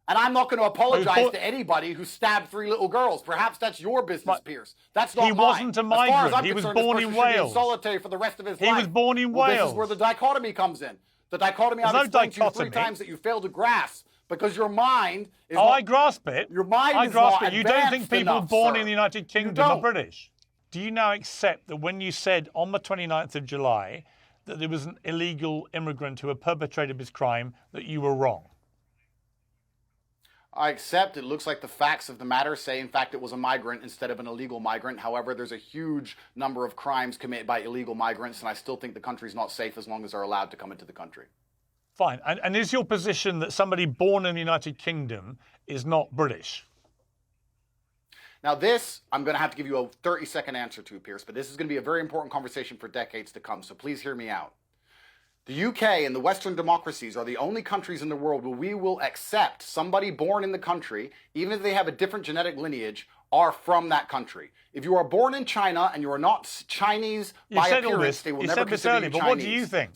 And I'm not going to apologize to anybody who stabbed 3 little girls. Perhaps that's your business, But Piers. That's not he mine. wasn't a As far as migrant. I'm He was concerned, this born person in should be Wales. solitary for the rest of his He life. was born in Well, This Wales. is where the dichotomy comes in. The dichotomy I've There's no explained to you 3 dichotomy. times that you failed to grasp because your mind is Oh, not, I grasp it. Your mind I is grasp not it. You don't think advanced people enough, born sir. in the United You Kingdom are don't. British? Do you now accept that when you said on the 29th of July that there was an illegal immigrant who had perpetrated this crime, that you were wrong? I accept it looks like the facts of the matter say, in fact, it was a migrant instead of an illegal migrant. However, there's a huge number of crimes committed by illegal migrants, and I still think the country's not safe as long as they're allowed to come into the country. Fine. And is your position that somebody born in the United Kingdom is not British? Now this, I'm going to have to give you a 30-second answer to, Pierce, but this is going to be a very important conversation for decades to come, so please hear me out. The UK and the Western democracies are the only countries in the world where we will accept somebody born in the country, even if they have a different genetic lineage, are from that country. If you are born in China and you are not Chinese by appearance, they will never consider you Chinese. But what do you think?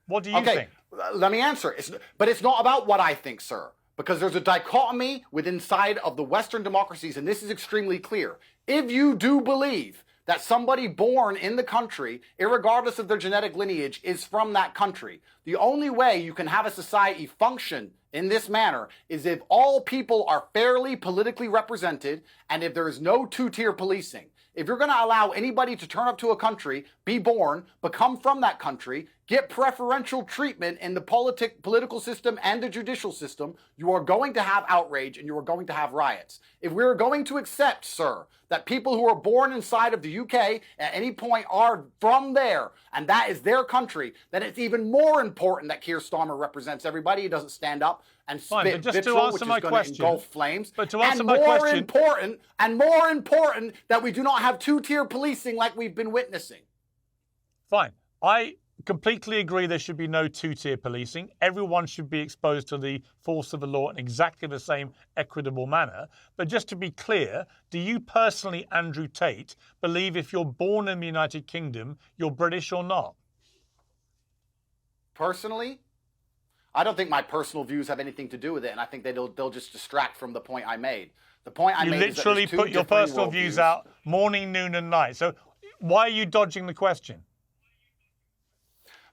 What do you think? Let me answer. But it's not about what I think, sir. Because there's a dichotomy inside of the Western democracies, and this is extremely clear. If you do believe that somebody born in the country, irregardless of their genetic lineage, is from that country, the only way you can have a society function in this manner is if all people are fairly politically represented and if there is no two-tier policing. If you're going to allow anybody to turn up to a country, be born, become from that country, get preferential treatment in the political system and the judicial system, you are going to have outrage and you are going to have riots. If we're going to accept, sir, that people who are born inside of the UK at any point are from there, and that is their country, then it's even more important that Keir Starmer represents everybody. He doesn't stand up and spit vitriol, which is going to engulf flames. But to answer my question, more important that we do not have two-tier policing like we've been witnessing. Fine. I completely agree there should be no two-tier policing. Everyone should be exposed to the force of the law in exactly the same equitable manner. But just to be clear, do you personally, Andrew Tate, believe if you're born in the United Kingdom, you're British or not? Personally, I don't think my personal views have anything to do with it, and I think they'll just distract from the point I made. The point I made is that you literally put your personal views out morning, noon, and night. So why are you dodging the question?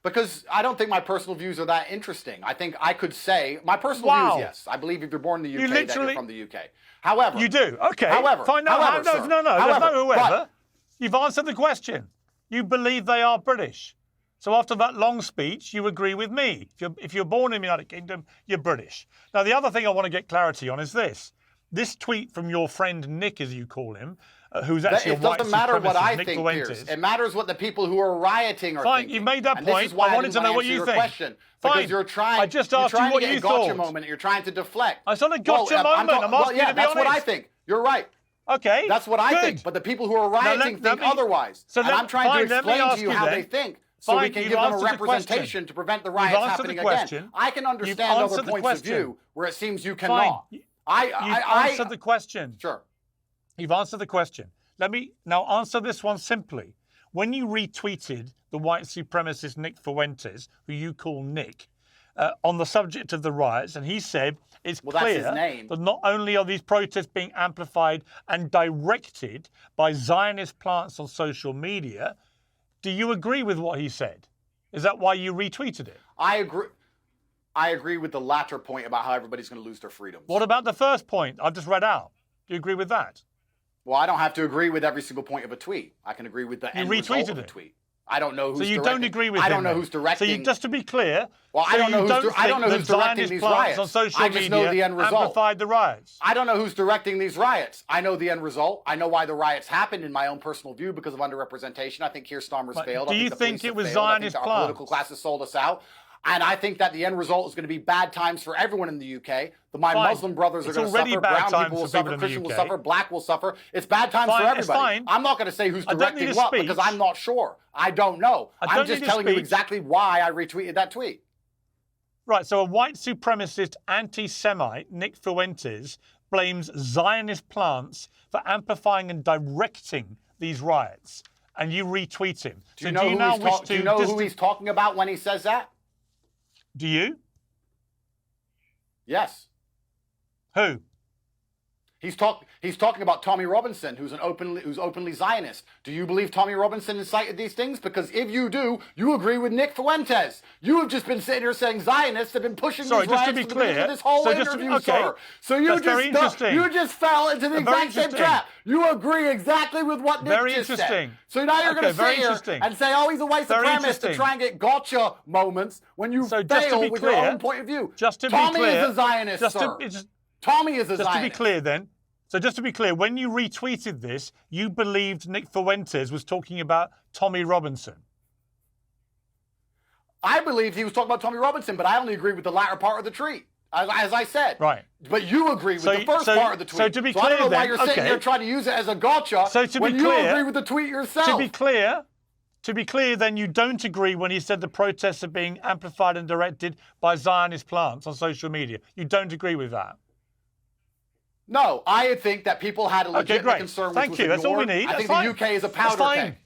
Because I don't think my personal views are that interesting. I think I could say my personal views, yes. I believe if you're born in the UK, that you're from the UK. However, you do. Okay. However, fine. No, however, no, sir, no, no. However, There's no whoever. But, you've answered the question. You believe they are British. So after that long speech, you agree with me. If you're born in the United Kingdom, you're British. Now, the other thing I want to get clarity on is this. This tweet from your friend Nick, as you call him, who's actually a white supremacist, it doesn't matter what I Nick think, Fuentes. Pierce. It matters what the people who are rioting are Fine, thinking. you made that and point. This is why I wanted to know what you think. Question, Fine. Because you're trying. I just asked you what you thought. Gotcha moment. You're trying to deflect. It's not a gotcha moment. I'm asking you to be that's honest. what I think. You're right. Okay. That's what I think. But the people who are rioting think otherwise. So and I'm trying to explain to you how they think. So we can give them a representation to prevent the riots happening again. I can understand other points of view where it seems you cannot. You've answered the question. Sure. You've answered the question. Let me now answer this one simply. When you retweeted the white supremacist Nick Fuentes, who you call Nick, on the subject of the riots, and he said it's clear that not only are these protests being amplified and directed by Zionist plants on social media, do you agree with what he said? Is that why you retweeted it? I agree. I agree with the latter point about how everybody's going to lose their freedoms. What about the first point I've just read out? Do you agree with that? Well, I don't have to agree with every single point of a tweet. I can agree with the end result of a tweet. I don't know who's directing. So you don't agree with him? I don't know who's directing. So just to be clear, well, I don't know who's directing these riots. On social I just know the end result. Amplified the riots. I don't know who's directing these riots. I know the end result. I know why the riots happened in my own personal view because of underrepresentation. I think Keir Starmer's failed. Do you think it was Zionist plans? Our political classes sold us out. And I think that the end result is going to be bad times for everyone in the UK. My Muslim brothers are going to suffer, brown people will suffer, Christian will suffer, black will suffer. It's bad times for everybody. I'm not going to say who's directing what because I'm not sure. I don't know. I'm just telling you exactly why I retweeted that tweet. Right, so a white supremacist anti-Semite, Nick Fuentes, blames Zionist plants for amplifying and directing these riots. And you retweet him. Do you know who he's talking about when he says that? Do you? Yes. Who? He's talking about Tommy Robinson, who's openly Zionist. Do you believe Tommy Robinson incited these things? Because if you do, you agree with Nick Fuentes. You have just been sitting here saying Zionists have been pushing these riots from the beginning of this whole interview, sir. So you just fell into the exact same trap. You agree exactly with what Nick just said. So now you're going to sit here and say, oh, he's a white supremacist to try and get gotcha moments when you fail with your own point of view. Just to be clear, Tommy is a Zionist, sir. Tommy is a Just Zionist. to be clear then, so just to be clear, when you retweeted this, you believed Nick Fuentes was talking about Tommy Robinson. I believed he was talking about Tommy Robinson, but I only agree with the latter part of the tweet, as I said. Right. But you agree with the first part of the tweet. So to be I clear don't know why then, you're sitting okay. here trying to use it as a gotcha So to when be you clear, agree with the tweet yourself. To be clear, then you don't agree when he said the protests are being amplified and directed by Zionist plants on social media. You don't agree with that. No, I think that people had a legitimate great. concern. Thank which you. was That's all we ignored. need. I think That's the fine. UK is a That's powder fine. keg.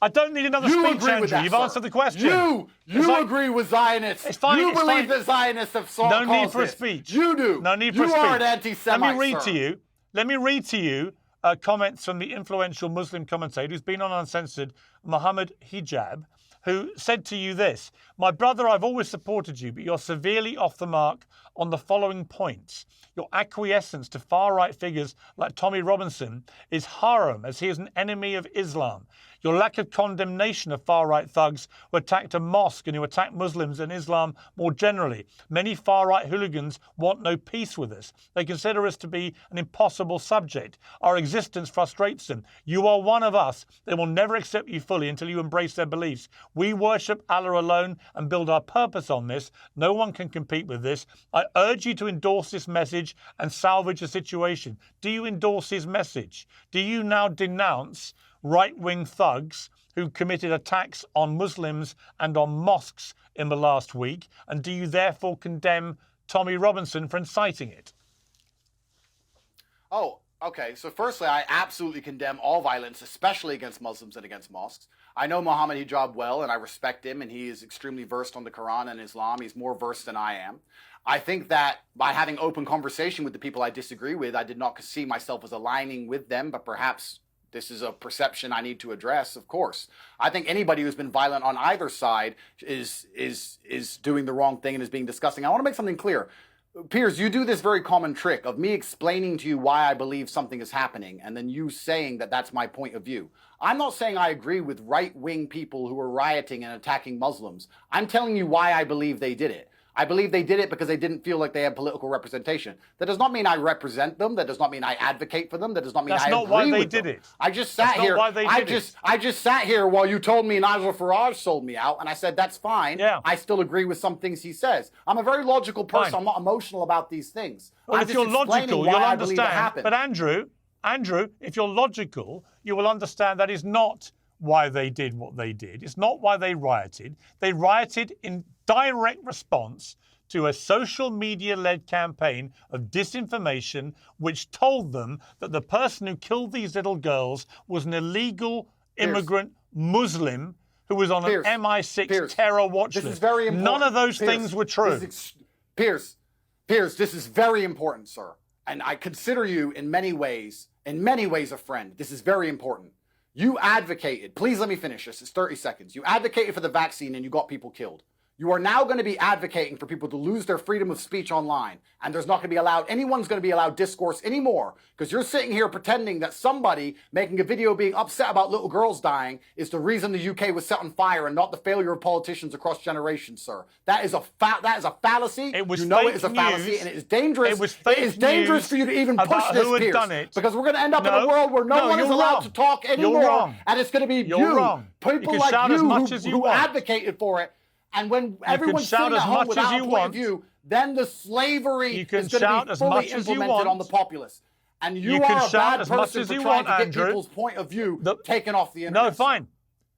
I don't need another You speech, agree Andrew. with that, You've sir. answered the question. You like- agree with Zionists. It's fine, You it's believe fine. that Zionists have sought No need cause for a this. speech. You do. No need for a You speech. are an anti-Semite, Let me read sir. to you. Let me read to you comments from the influential Muslim commentator who's been on Uncensored, Muhammad Hijab, who said to you this: "My brother, I've always supported you, but you're severely off the mark on the following points. Your acquiescence to far-right figures like Tommy Robinson is haram, as he is an enemy of Islam. Your lack of condemnation of far-right thugs who attacked a mosque and who attack Muslims and Islam more generally. Many far-right hooligans want no peace with us. They consider us to be an impossible subject. Our existence frustrates them. You are one of us. They will never accept you fully until you embrace their beliefs. We worship Allah alone and build our purpose on this. No one can compete with this. I urge you to endorse this message and salvage the situation." Do you endorse his message? Do you now denounce right-wing thugs who committed attacks on Muslims and on mosques in the last week? And do you therefore condemn Tommy Robinson for inciting it? Oh, okay. So firstly, I absolutely condemn all violence, especially against Muslims and against mosques. I know Muhammad Hijab well, and I respect him, and he is extremely versed on the Quran and Islam. He's more versed than I am. I think that by having open conversation with the people I disagree with, I did not see myself as aligning with them, but perhaps this is a perception I need to address, of course. I think anybody who's been violent on either side is doing the wrong thing and is being disgusting. I want to make something clear. Piers, you do this very common trick of me explaining to you why I believe something is happening and then you saying that that's my point of view. I'm not saying I agree with right-wing people who are rioting and attacking Muslims. I'm telling you why I believe they did it. I believe they did it because they didn't feel like they had political representation. That does not mean I represent them. That does not mean I advocate for them. That does not mean I agree with them. That's not why they did it. I just sat That's here. not why they did it. I just sat here while you told me Nigel Farage sold me out, and I said that's fine. Yeah. I still agree with some things he says. I'm a very logical person. Fine. I'm not emotional about these things. Well, I'm if just you're explaining logical, why you'll I believe it understand. happened. But Andrew, if you're logical, you will understand that is not why they did what they did. It's not why they rioted. They rioted in direct response to a social media-led campaign of disinformation which told them that the person who killed these little girls was an illegal immigrant Muslim who was on an MI6 terror watch list. This is very important. None of those things were true. Piers, this is very important, sir. And I consider you in many ways a friend. This is very important. You advocated, please let me finish this, it's 30 seconds. You advocated for the vaccine and you got people killed. You are now going to be advocating for people to lose their freedom of speech online. And there's not going to be anyone's going to be allowed discourse anymore. Because you're sitting here pretending that somebody making a video being upset about little girls dying is the reason the UK was set on fire and not the failure of politicians across generations, sir. That is a fallacy. It was you know fake it is a fallacy news. and it is dangerous. It was fake it is dangerous news for you to even push about this, who had Piers. done it. Because we're going to end up in No, a world where no one is you're allowed wrong. to talk anymore. You're wrong. And it's going to be You're wrong. people You can like shout as you much as you who want. advocated for it. And when everyone's shout sitting at as home much without as a you point want. of view, then the slavery You can is going shout to be as fully much as you implemented want. on the populace. And you You can are a shout bad as much person as for you trying want, to get Andrew. people's point of view taken off the No, internet. fine.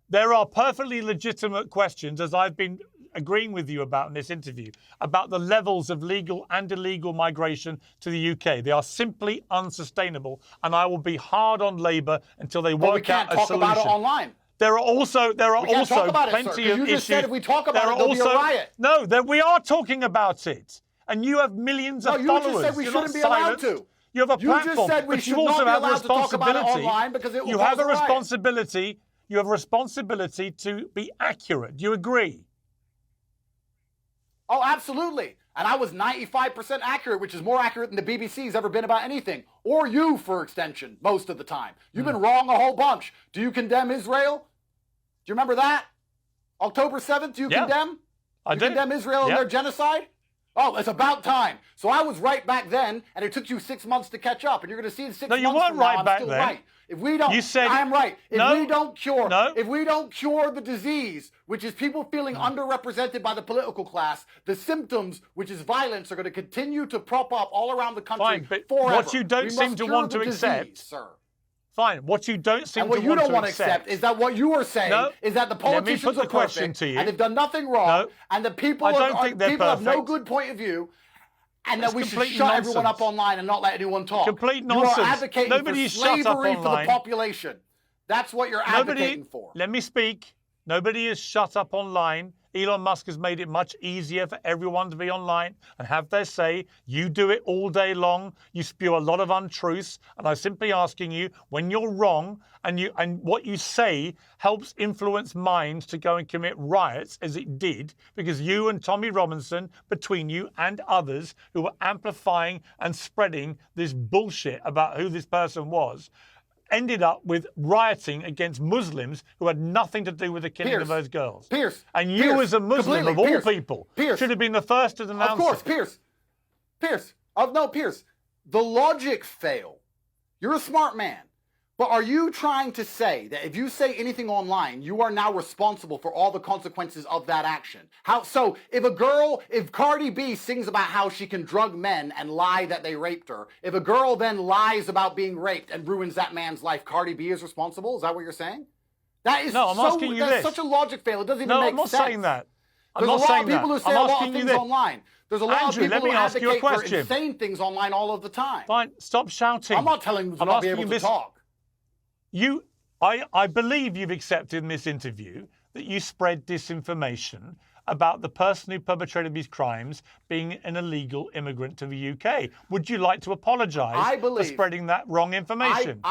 There are perfectly legitimate questions, as I've been agreeing with you about in this interview, about the levels of legal and illegal migration to the UK. They are simply unsustainable, and I will be hard on Labour until they But we work can't out a talk solution. about it online. There are also We can't talk about it, sir, plenty 'cause of you issues. just said if we talk about There it, are there'll be a also- riot. No, we are talking about it, and you have millions of No, you followers. just said we You're shouldn't not be allowed silent. to. You have a You just platform, said we but should you not also be have a allowed to talk about it responsibility. online because it will You have cause a a riot. responsibility. You have a responsibility to be accurate. Do you agree? Oh, absolutely. And I was 95% accurate, which is more accurate than the BBC's ever been about anything. Or you, for extension, most of the time. You've been wrong a whole bunch. Do you condemn Israel? Do you remember that? October 7th, do you Yeah, condemn? I You do. condemn Israel and Yeah. their genocide? Oh, it's about time. So I was right back then, and it took you 6 months to catch up, and you're going to see in 6 No, you months weren't from right now, back I'm still then. right. If we don't, You said- I'm right. If No. we don't cure, No. if we don't cure the disease, which is people feeling underrepresented by the political class, the symptoms, which is violence, are going to continue to prop up all around the country Fine, but forever. what you don't We seem must to cure want the to disease, accept- sir. Fine. What you don't seem And what to you want don't to want to accept accept is that what you are saying No. is that the Let me politicians put the are question perfect to you. and they've done nothing wrong, No. and the people I don't think they're people have no perfect. good point of view, and That's that we should complete shut everyone up nonsense. online and not let anyone talk. Complete You are nonsense. advocating Nobody for is shut up slavery for the online. population. That's what you're advocating for. Let me speak. Nobody is shut up online. Elon Musk has made it much easier for everyone to be online and have their say. You do it all day long. You spew a lot of untruths. And I'm simply asking you, when you're wrong and what you say helps influence minds to go and commit riots, as it did, because you and Tommy Robinson, between you and others who were amplifying and spreading this bullshit about who this person was, ended up with rioting against Muslims who had nothing to do with the killing of those girls. Pierce. And you, Pierce, as a Muslim completely. of all Pierce, people, Pierce. should have been the first to denounce Of course, it. Pierce. Pierce. The logic failed. You're a smart man. But are you trying to say that if you say anything online, you are now responsible for all the consequences of that action? So if Cardi B sings about how she can drug men and lie that they raped her, if a girl then lies about being raped and ruins that man's life, Cardi B is responsible? Is that what you're saying? That is No, I'm asking you that's this. such a logic fail. It doesn't even No, make I'm not sense. saying that. I'm There's not a lot saying of people that. who say I'm a lot asking of you things this. online. There's a lot Andrew, of people let me who ask you a advocate for question. insane things online all of the time. Fine, stop shouting. I'm not telling you to I'm not be asking able you to this. talk. I believe you've accepted in this interview that you spread disinformation about the person who perpetrated these crimes being an illegal immigrant to the UK. Would you like to apologise for spreading that wrong information?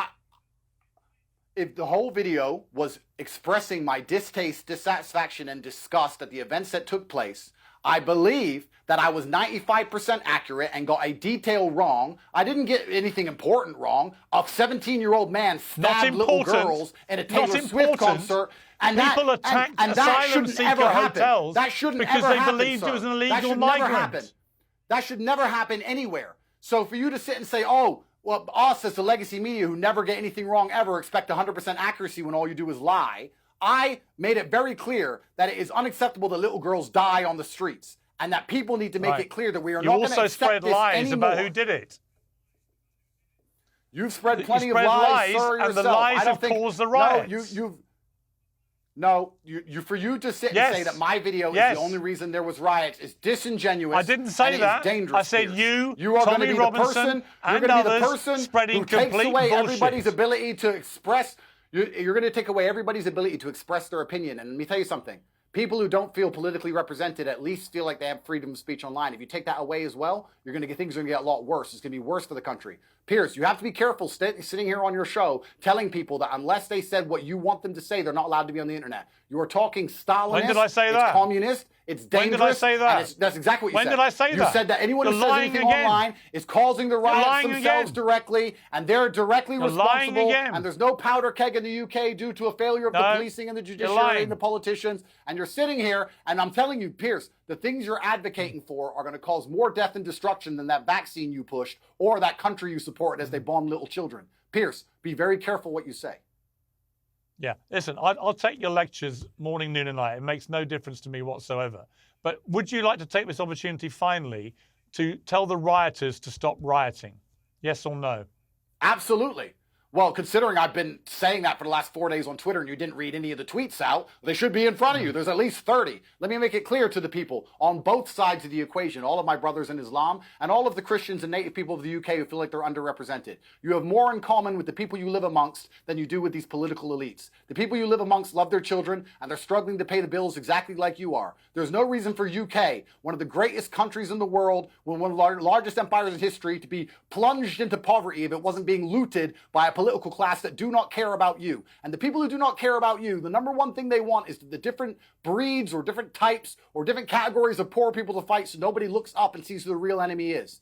If the whole video was expressing my distaste, dissatisfaction, and disgust at the events that took place, I believe that I was 95% accurate and got a detail wrong. I didn't get anything important wrong. A 17-year-old man stabbed little girls in a Taylor Swift concert. And people attacked asylum seeker hotels that shouldn't because ever they happen, believed sir. it was an That illegal should never migrant. happen. That should never happen anywhere. So for you to sit and say, oh, well, us as the legacy media who never get anything wrong ever expect 100% accuracy when all you do is lie. I made it very clear that it is unacceptable that little girls die on the streets and that people need to make it clear that we are You not going to also accept spread this lies anymore. about who did it. You've spread You plenty spread of lies, lies, sir, and the yourself. lies I don't have think, caused the riots. For you to sit Yes. and say that my video Yes. is the only reason there was riots is disingenuous. I didn't say and it that. is dangerous. I said Pierce. you, are Tommy going to be Robinson, the person, and you're going to be the others person spreading who takes complete away bullshit. everybody's ability to express. You're going to take away everybody's ability to express their opinion. And let me tell you something. People who don't feel politically represented at least feel like they have freedom of speech online. If you take that away as well, things are going to get a lot worse. It's going to be worse for the country. Pierce, you have to be careful sitting here on your show telling people that unless they said what you want them to say, they're not allowed to be on the internet. You are talking Stalinist. When did I say it's that? communist. It's dangerous. When did I say that? And that's exactly what you When said. did I say you that? You said that anyone who You're says lying anything again. online is causing the lying riots themselves again. directly, and they're directly You're lying responsible. again. And there's no powder keg in the UK due to a failure of the No, policing and the you're judiciary lying. and the politicians. And you're sitting here, and I'm telling you, Pierce, the things you're advocating for are going to cause more death and destruction than that vaccine you pushed or that country you support as they bomb little children. Pierce, be very careful what you say. Yeah, listen, I'll take your lectures morning, noon, and night. It makes no difference to me whatsoever. But would you like to take this opportunity finally to tell the rioters to stop rioting? Yes or no? Absolutely. Well, considering I've been saying that for the last 4 days on Twitter and you didn't read any of the tweets out, they should be in front of you. There's at least 30. Let me make it clear to the people on both sides of the equation, all of my brothers in Islam and all of the Christians and native people of the UK who feel like they're underrepresented. You have more in common with the people you live amongst than you do with these political elites. The people you live amongst love their children and they're struggling to pay the bills exactly like you are. There's no reason for UK, one of the greatest countries in the world, one of the largest empires in history, to be plunged into poverty if it wasn't being looted by a political class that do not care about you. And the people who do not care about you, the number one thing they want is the different breeds or different types or different categories of poor people to fight so nobody looks up and sees who the real enemy is.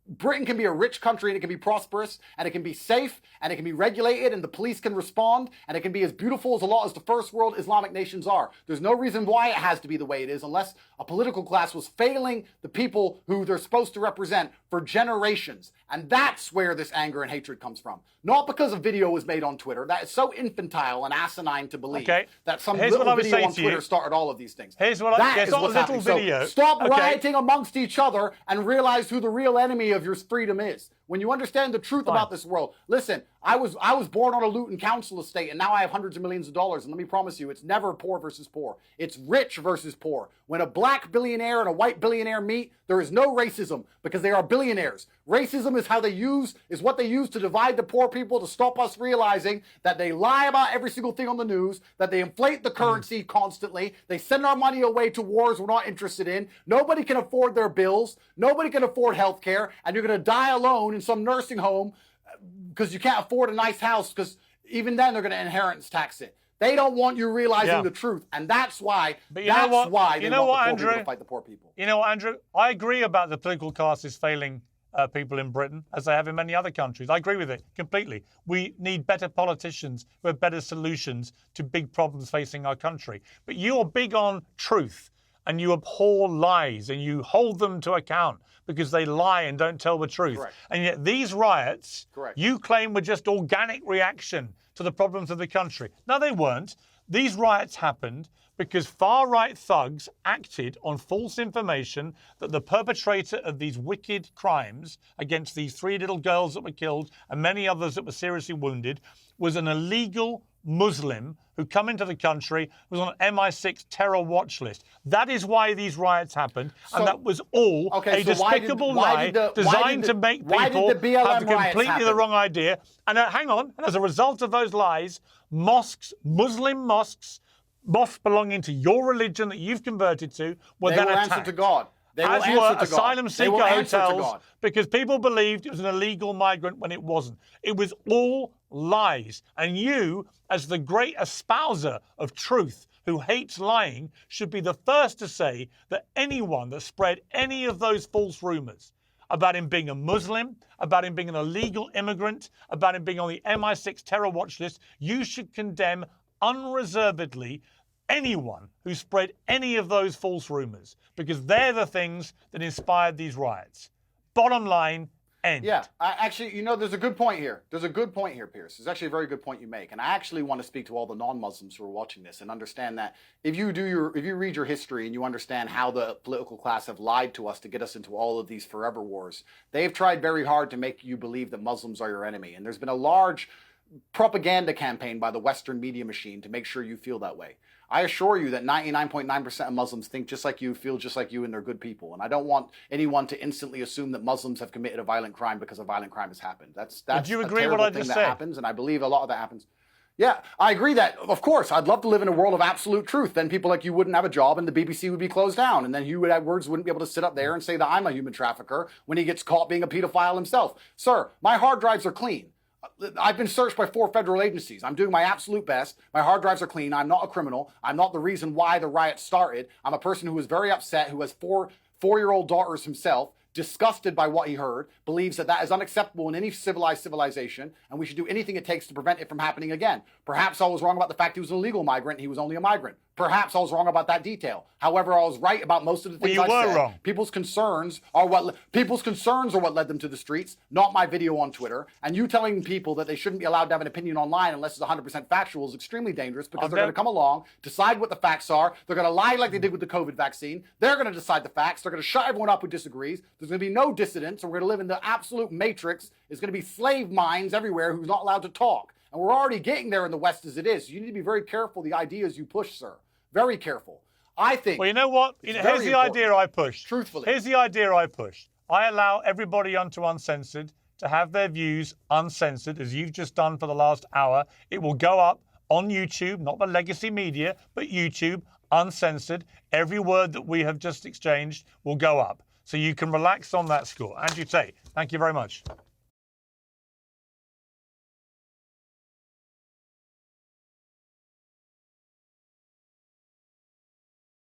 Britain can be a rich country and it can be prosperous and it can be safe and it can be regulated and the police can respond and it can be as beautiful as a lot as the first world Islamic nations are. There's no reason why it has to be the way it is unless a political class was failing the people who they're supposed to represent for generations. And that's where this anger and hatred comes from. Not because a video was made on Twitter. That is so infantile and asinine to believe that some little video on Twitter started all of these things. Here's what that is what's happening. So stop rioting amongst each other and realize who the real enemy of your freedom is. When you understand the truth about this world, listen, I was born on a Luton council estate and now I have hundreds of millions of dollars. And let me promise you, it's never poor versus poor. It's rich versus poor. When a black billionaire and a white billionaire meet, there is no racism because they are billionaires. Racism is what they use to divide the poor people, to stop us realizing that they lie about every single thing on the news, that they inflate the currency constantly, they send our money away to wars we're not interested in, nobody can afford their bills, nobody can afford health care, and you're going to die alone in some nursing home because you can't afford a nice house, because even then they're going to inheritance tax it. They don't want you realizing the truth, and that's why. They want the poor people to fight the poor people. You know what, Andrew? I agree about the political classes failing people in Britain, as they have in many other countries. I agree with it completely. We need better politicians who have better solutions to big problems facing our country. But you are big on truth, and you abhor lies, and you hold them to account because they lie and don't tell the truth. Correct. And yet these riots, you claim were just organic reaction to the problems of the country. No, they weren't. These riots happened because far-right thugs acted on false information that the perpetrator of these wicked crimes against these 3 little girls that were killed and many others that were seriously wounded was an illegal Muslim who come into the country, was on an MI6 terror watch list. That is why these riots happened, and that was all a despicable lie designed to make people have completely the wrong idea. And hang on, and as a result of those lies, Muslim mosques belonging to your religion that you've converted to, were then attacked. Answer to God. They as were asylum seeker hotels, because people believed it was an illegal migrant when it wasn't. It was all lies. And you, as the great espouser of truth who hates lying, should be the first to say that anyone that spread any of those false rumors about him being a Muslim, about him being an illegal immigrant, about him being on the MI6 terror watch list, you should condemn unreservedly anyone who spread any of those false rumors, because they're the things that inspired these riots. Bottom line, end. Yeah, actually, there's a good point here. There's a good point here, Piers. There's actually a very good point you make. And I actually want to speak to all the non-Muslims who are watching this and understand that if you read your history and you understand how the political class have lied to us to get us into all of these forever wars, they've tried very hard to make you believe that Muslims are your enemy. And there's been a large propaganda campaign by the Western media machine to make sure you feel that way. I assure you that 99.9% of Muslims think just like you, feel just like you, and they're good people. And I don't want anyone to instantly assume that Muslims have committed a violent crime because a violent crime has happened. That's Would you agree a what terrible I thing just that said? happens, and I believe a lot of that happens. Yeah, I agree that, of course, I'd love to live in a world of absolute truth. Then people like you wouldn't have a job and the BBC would be closed down. And then Hugh Edwards wouldn't be able to sit up there and say that I'm a human trafficker when he gets caught being a pedophile himself. Sir, my hard drives are clean. I've been searched by 4 federal agencies. I'm doing my absolute best. My hard drives are clean. I'm not a criminal. I'm not the reason why the riot started. I'm a person who is very upset, who has 4-year-old daughters himself, disgusted by what he heard, believes that is unacceptable in any civilization, and we should do anything it takes to prevent it from happening again. Perhaps I was wrong about the fact he was an illegal migrant and he was only a migrant. Perhaps I was wrong about that detail. However, I was right about most of the things I said. Wrong. People's concerns are what led them to the streets, not my video on Twitter. And you telling people that they shouldn't be allowed to have an opinion online unless it's 100% factual is extremely dangerous, because they're going to come along, decide what the facts are. They're going to lie like they did with the COVID vaccine. They're going to decide the facts. They're going to shut everyone up who disagrees. There's going to be no dissidents, and we're going to live in the absolute matrix. There's going to be slave minds everywhere who's not allowed to talk. And we're already getting there in the West as it is. You need to be very careful the ideas you push, sir. Very careful. I think. Well, you know what? Here's the idea I pushed. Truthfully. Here's the idea I pushed. I allow everybody onto Uncensored to have their views uncensored, as you've just done for the last hour. It will go up on YouTube, not the legacy media, but YouTube, uncensored. Every word that we have just exchanged will go up. So you can relax on that score. Andrew Tate, thank you very much.